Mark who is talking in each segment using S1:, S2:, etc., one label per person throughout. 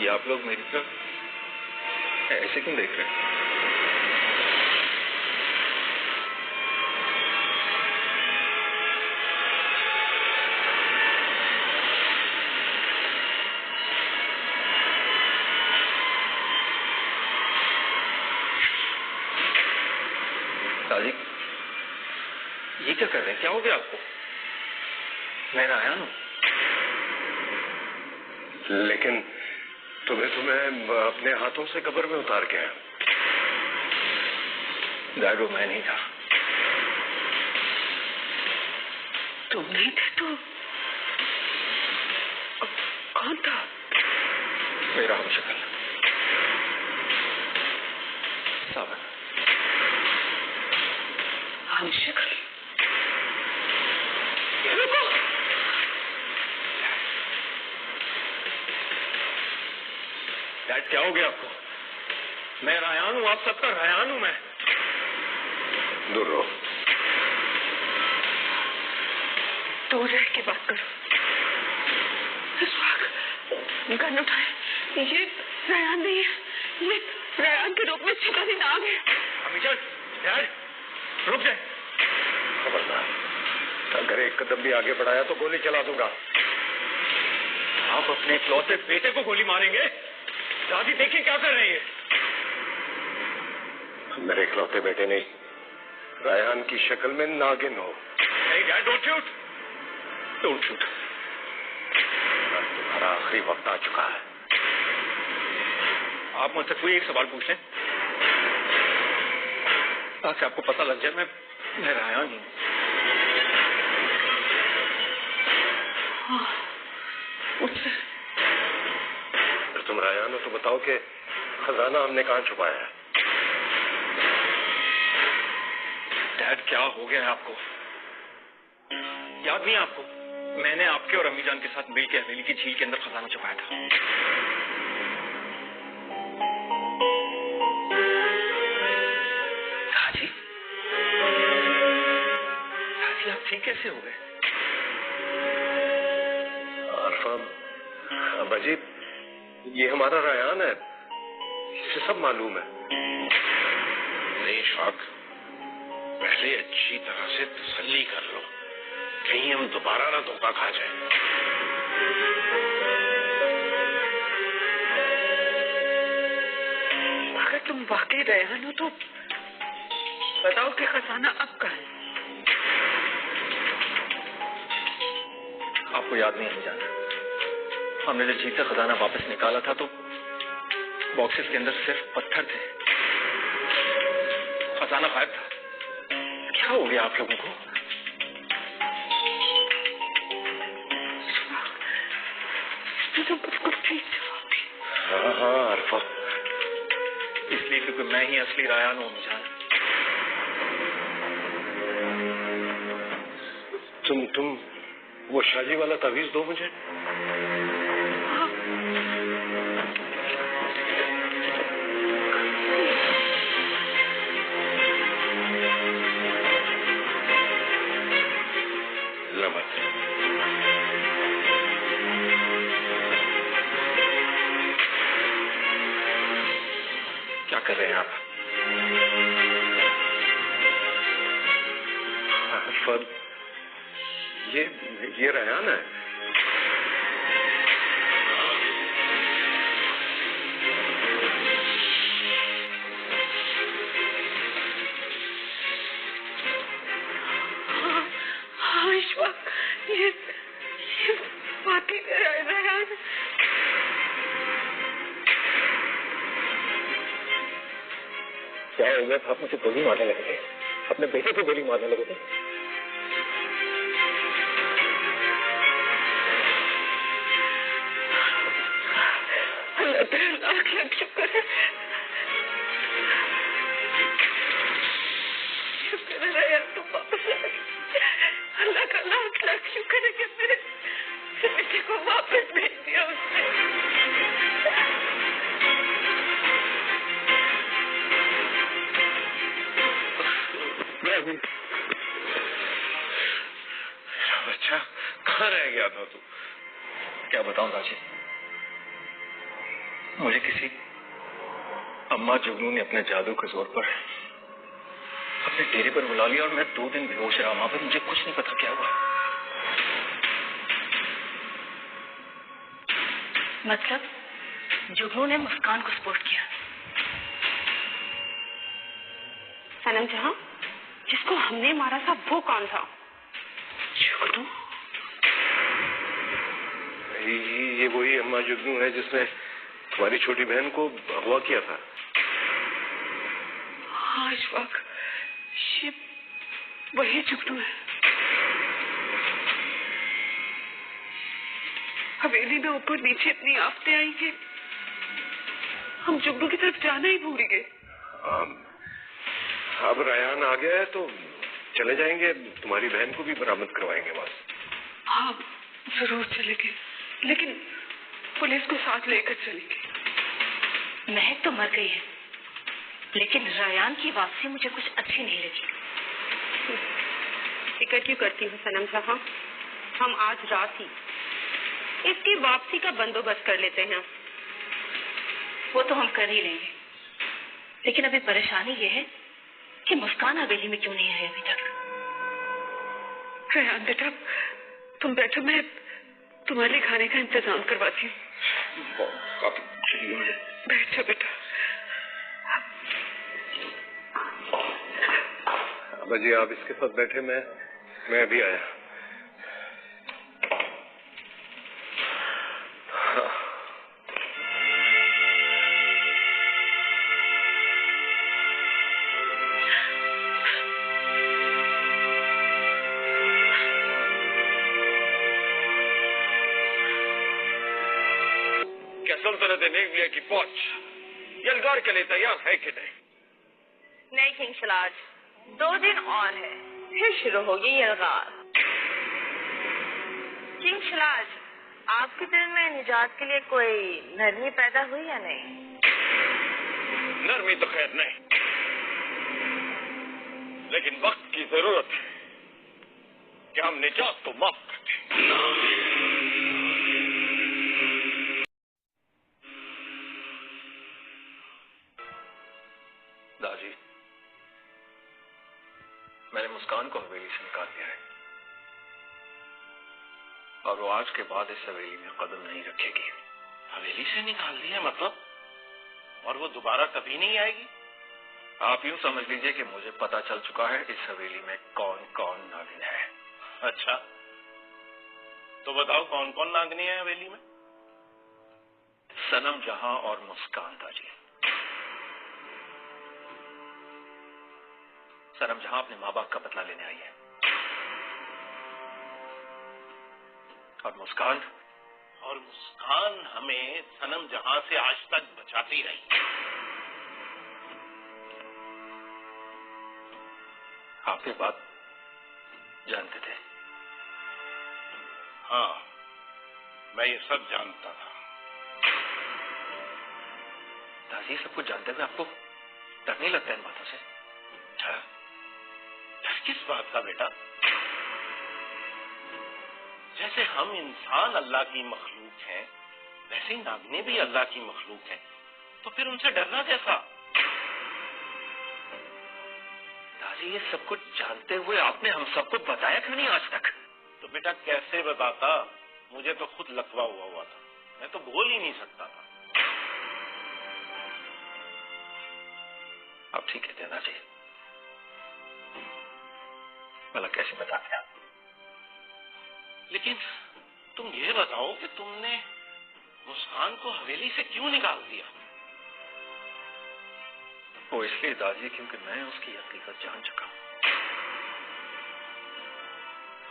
S1: ये आप लोग मेरी तरफ ऐसे क्यों देख रहे हैं? दादी, ये क्या कर रहे हैं? क्या हो गया आपको? मैं आया हूं।
S2: लेकिन तुम्हें अपने हाथों से कब्र में उतार के आया।
S1: डैड, वो मैं नहीं था।
S3: तुम नहीं थे तो कौन था?
S1: मेरा हमशक्ल सावन।
S3: हमशक्ल?
S1: डैड, क्या हो गया आपको? मैं रायान हूं, आप सबका रायान हूं मैं।
S2: दूर रहो।
S3: दूर रह के बात करो। इस वक्त गन उठाए। ये रायान नहीं है, ये रायान के रूप में सिकंदर आ गए।
S1: अमीजान, डैड, रुक जाए।
S2: खबरदार, अगर एक कदम भी आगे बढ़ाया तो गोली चला दूंगा।
S1: आप अपने इकलौते बेटे को गोली मारेंगे? दादी देखिए क्या कर रही है।
S2: मेरे इकलौते बेटे नहीं, रायान की शक्ल में नागिन हो।
S1: नहीं dad, don't shoot, don't shoot.
S2: तुम्हारा आखिरी वक्त आ चुका है।
S1: आप मुझसे कोई एक सवाल पूछ लें ताकि आपको पता लग जाए मैं रायान हूं।
S3: मुझसे
S2: तुम रायान हो तो बताओ कि खजाना हमने कहां छुपाया है?
S1: डैड, क्या हो गया है आपको? याद नहीं आपको? मैंने आपके और अम्मीजान के साथ मिलकर हवेली की झील के अंदर खजाना छुपाया था। दादी, दादी आप ठीक कैसे हो गए?
S2: अबाजी, ये हमारा रायान है, इसे सब मालूम है।
S4: नहीं शौक, पहले अच्छी तरह से तसल्ली कर लो, कहीं हम दोबारा ना धोखा खा जाए।
S3: अगर तुम वाकई रायान हो तो बताओ कि खजाना अब कहाँ है?
S1: आपको याद नहीं अम्मीजान, हमने जब झील से खजाना वापस निकाला था तो बॉक्सेस के अंदर सिर्फ पत्थर थे, खजाना गायब था। क्या हो गया आप लोगों को?
S3: तो बिल्कुल ठीक जवाब दिया।
S2: हाँ अरफा,
S1: इसलिए क्योंकि मैं ही असली रायान हूं अम्मीजान।
S2: तुम वो शादी वाला तावीज दो मुझे।
S1: क्या कर रहे हैं आप?
S2: अरफा, ये रायान है।
S3: हाँ इश्वाक, ये वाकई रायान।
S1: क्या हो गया? आप मुझे गोली मारने लगे थे, अपने बेटे को गोली मारने लगे थे।
S3: लाख शुक्र है, शुक्र है यार तुम वापस आए। अल्लाह का लाख लाख शुक्र है कि मेरे बेटे को वापस भेज दिया उसने।
S4: बच्चा कहाँ रह गया था तू?
S1: क्या बताऊं राजी, मुझे किसी अम्मा जुगनू ने अपने जादू के जोर पर अपने डेरे पर बुला लिया और मैं 2 दिन बेहोश रहा वहां पर। मुझे कुछ नहीं पता क्या हुआ।
S3: मतलब जुगनू ने मुस्कान को सपोर्ट किया। सनम जहां, जिसको हमने मारा था वो कौन था? जुगनू?
S2: ये वही अम्मा जुगनू है जिसने तुम्हारी छोटी बहन को अगवा किया था।
S3: हाँ इशफाक, ये वही जुगनू है। हवेली में ऊपर नीचे इतनी आफतें आई कि हम जुगनू की तरफ जाना ही भूल गए।
S2: अब रायान आ गया है तो चले जाएंगे, तुम्हारी बहन को भी बरामद करवाएंगे बस।
S3: हाँ जरूर चलेंगे, लेकिन पुलिस को साथ लेकर चलेंगे। महक तो मर गई है, लेकिन रायान की वापसी मुझे कुछ अच्छी नहीं लगी। फिक्र क्यों करती हूँ सनम जहां? हम आज रात ही इसकी वापसी का बंदोबस्त कर लेते हैं। वो तो हम कर ही लेंगे, लेकिन अभी परेशानी ये है कि मुस्कान हवेली में क्यों नहीं है अभी तक। रायान बेटा तुम बैठो, मैं तुम्हारे खाने का इंतजाम करवाती हूँ। बैठो बेटा।
S2: अब्बा जी आप इसके साथ बैठे, मैं अभी आया। सल्तनत नेगलिया की फौज यलगार के लिए तैयार है कि नहीं?
S5: नहीं किंग शलाज, 2 दिन और है, फिर शुरू होगी यलगार। किंग शलाज, आपके दिल में निजात के लिए कोई नरमी पैदा हुई या नहीं?
S2: नरमी तो खैर नहीं, लेकिन वक्त की जरूरत है कि हम निजात को माफ कर दें।
S1: दादी, मैंने मुस्कान को हवेली से निकाल दिया है और वो आज के बाद इस हवेली में कदम नहीं रखेगी।
S4: हवेली से निकाल दिया मतलब? और वो दोबारा कभी नहीं आएगी?
S1: आप यूं समझ लीजिए कि मुझे पता चल चुका है इस हवेली में कौन कौन नागिन है।
S4: अच्छा, तो बताओ कौन कौन नागिनी है हवेली में?
S1: सनम जहां और मुस्कान दादी। सनम जहां अपने माँ बाप का बदला लेने आई है और मुस्कान
S4: हमें सनम जहां से आज तक बचाती रही।
S1: आप ये बात जानते थे?
S4: हाँ, मैं ये सब जानता था।
S1: दादी, सब कुछ जानते हुए आपको डर नहीं लगता इन बातों से?
S4: डर किस बात का बेटा? जैसे हम इंसान अल्लाह की मखलूक हैं, वैसे ही नागिनें भी अल्लाह की मखलूक हैं, तो फिर उनसे डरना कैसा?
S1: दादी, ये सब कुछ जानते हुए आपने हम सबको बताया क्यों नहीं आज तक?
S4: तो बेटा कैसे बताता? मुझे तो खुद लकवा हुआ था, मैं तो बोल ही नहीं सकता था।
S1: आप ठीक कहते हैं दादी, भला कैसे बताते आप?
S4: लेकिन तुम ये बताओ कि तुमने मुस्कान को हवेली से क्यों निकाल दिया?
S1: वो इसलिए दादी क्योंकि मैं उसकी हकीकत जान चुका हूं,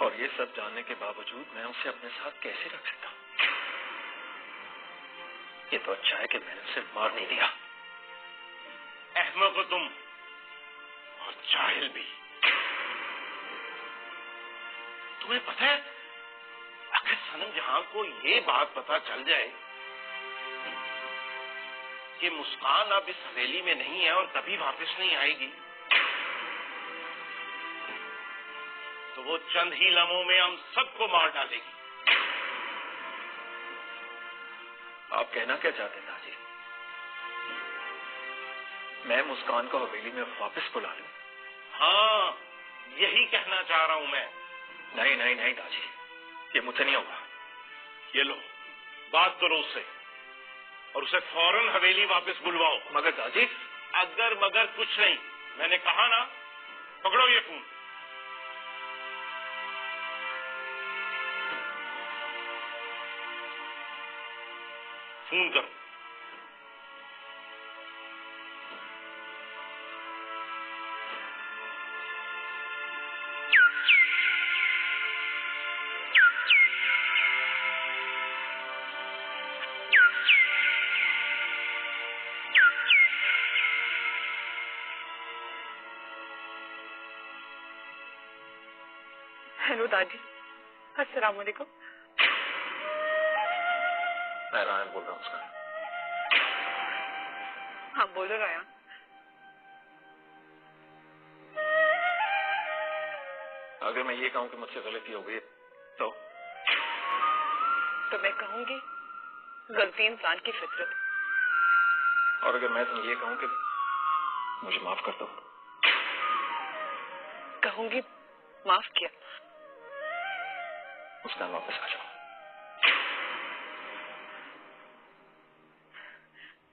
S1: और ये सब जानने के बावजूद मैं उसे अपने साथ कैसे रख सकता हूं? ये तो अच्छा है कि मैंने उसे मार नहीं दिया।
S4: अहमक हो तुम, और जाहिल भी। तुम्हें पता है, अगर सनम जहां को ये बात पता चल जाए कि मुस्कान अब इस हवेली में नहीं है और कभी वापस नहीं आएगी, तो वो चंद ही लम्हों में हम सबको मार डालेगी।
S1: आप कहना क्या चाहते हैं दादी? मैं मुस्कान को हवेली में वापस बुला लूं?
S4: हाँ, यही कहना चाह रहा हूं मैं।
S1: नहीं नहीं नहीं दाजी, ये मुझसे नहीं होगा।
S4: ये लो, बात करो उससे और उसे फौरन हवेली वापस बुलवाओ।
S1: मगर दाजी,
S4: अगर मगर कुछ नहीं, मैंने कहा ना, पकड़ो ये फोन। फोन करो।
S5: हेलो दादी, अस्सलाम वालेकुम।
S1: मैं रायन बोल रहा हूँ उसका।
S5: हाँ बोलो राया।
S1: अगर मैं ये कहूँ कि मुझसे गलती हो गई तो
S5: मैं कहूंगी गलती इंसान की फितरत।
S1: और अगर मैं तुम्हें ये कहूँ कि मुझे माफ कर दो?
S5: कहूंगी माफ किया।
S1: मुस्कान वापस आ जाओ।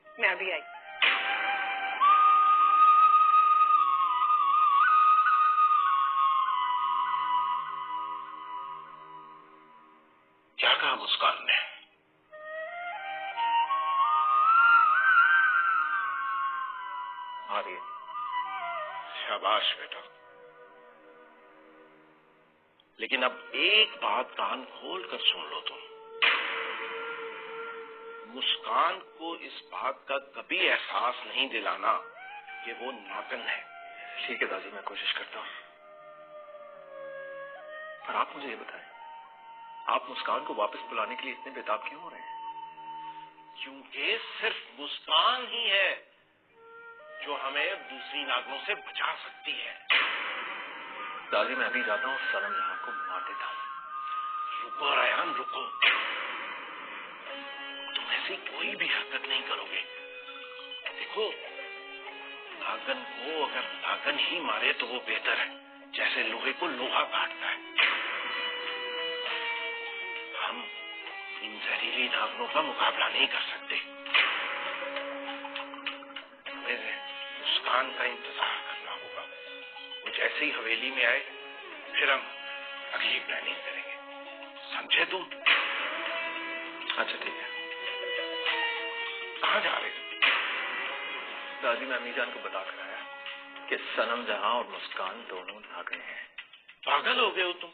S5: मैं अभी आई।
S4: क्या कहा मुस्कान ने?
S1: आ रही है।
S4: शाबाश बेटा। लेकिन अब एक बात कान खोल कर सुन लो तुम। मुस्कान को इस बात का कभी एहसास नहीं दिलाना कि वो नागन है।
S1: ठीक है दादी, मैं कोशिश करता हूँ। पर आप मुझे ये बताएं, आप मुस्कान को वापस बुलाने के लिए इतने बेताब क्यों हो रहे हैं?
S4: क्योंकि सिर्फ मुस्कान ही है जो हमें दूसरी नागनों से बचा सकती है।
S1: दादी, मैं अभी जाता हूँ, सनम जहां को मार देता हूँ।
S4: रुको रायान, रुको। तुम ऐसी कोई भी हरकत नहीं करोगे। देखो, नागन को अगर नागन ही मारे तो वो बेहतर है, जैसे लोहे को लोहा काटता है। हम इन जहरीली नागनों का मुकाबला नहीं कर सकते। हमें मुस्कान का इंतजार करना होगा। वो जैसे ही हवेली में आए, फिर हम अगली प्लानिंग करेंगे। समझे तुम?
S1: अच्छा ठीक है।
S4: कहाँ जा रहे हो?
S1: दादी, मैं अम्मी जान को बता कर आया कि सनम जहां और मुस्कान दोनों नागन हैं।
S4: पागल हो गए हो तुम?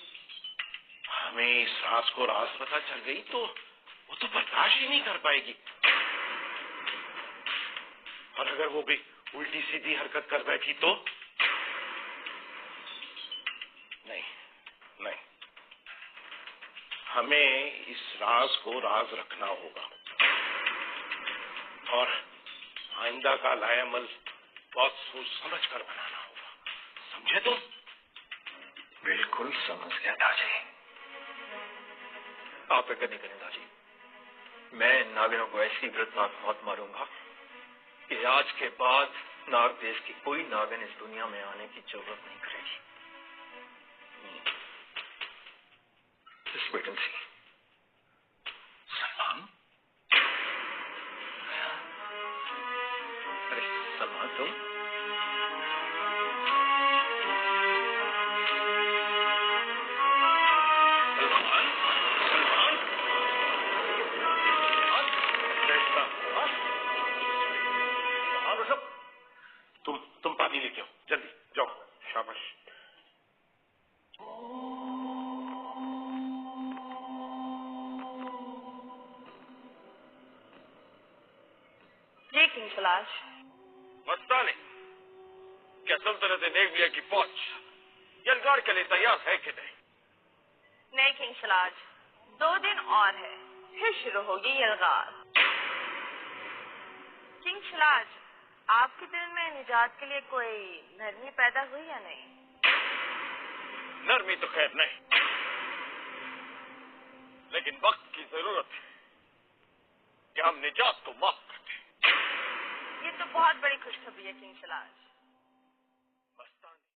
S4: हमें इस राज को राज पता चल गई तो वो तो बर्दाश्त ही नहीं कर पाएगी। और अगर वो भी उल्टी सीधी हरकत कर बैठी तो? नहीं नहीं, हमें इस राज को राज रखना होगा और आइंदा का लायामल बहुत सोच समझ कर बनाना होगा। समझे तुम?
S1: बिल्कुल समझ गया दादी। आप फिक्र नहीं करें दादी, मैं इन नागिनों को ऐसी वृत्तनाक मौत मारूंगा कि आज के बाद नाग देश की कोई नागिन इस दुनिया में आने की जरूरत नहीं करेगी। Just wait and see.
S4: Salman?
S1: अरे सलमान, तुम?
S4: तुम पानी लेके आओ, जल्दी जाओ। शाबाश।
S5: जी किंग सलाज।
S2: मस्तानी, क्या सल्तनत नेविया की फौज यलगार के लिए तैयार है कि नहीं?
S5: नहीं किंग सलाज, 2 दिन और है, फिर शुरू होगी यलगार। किंग सलाज, आपके दिल में निजात के लिए कोई नरमी पैदा हुई या नहीं?
S2: नरमी तो खैर नहीं, लेकिन वक्त की जरूरत है कि हम निजात को माफ कर दें।
S5: ये तो बहुत बड़ी खुशखबरी है किंग सलाज।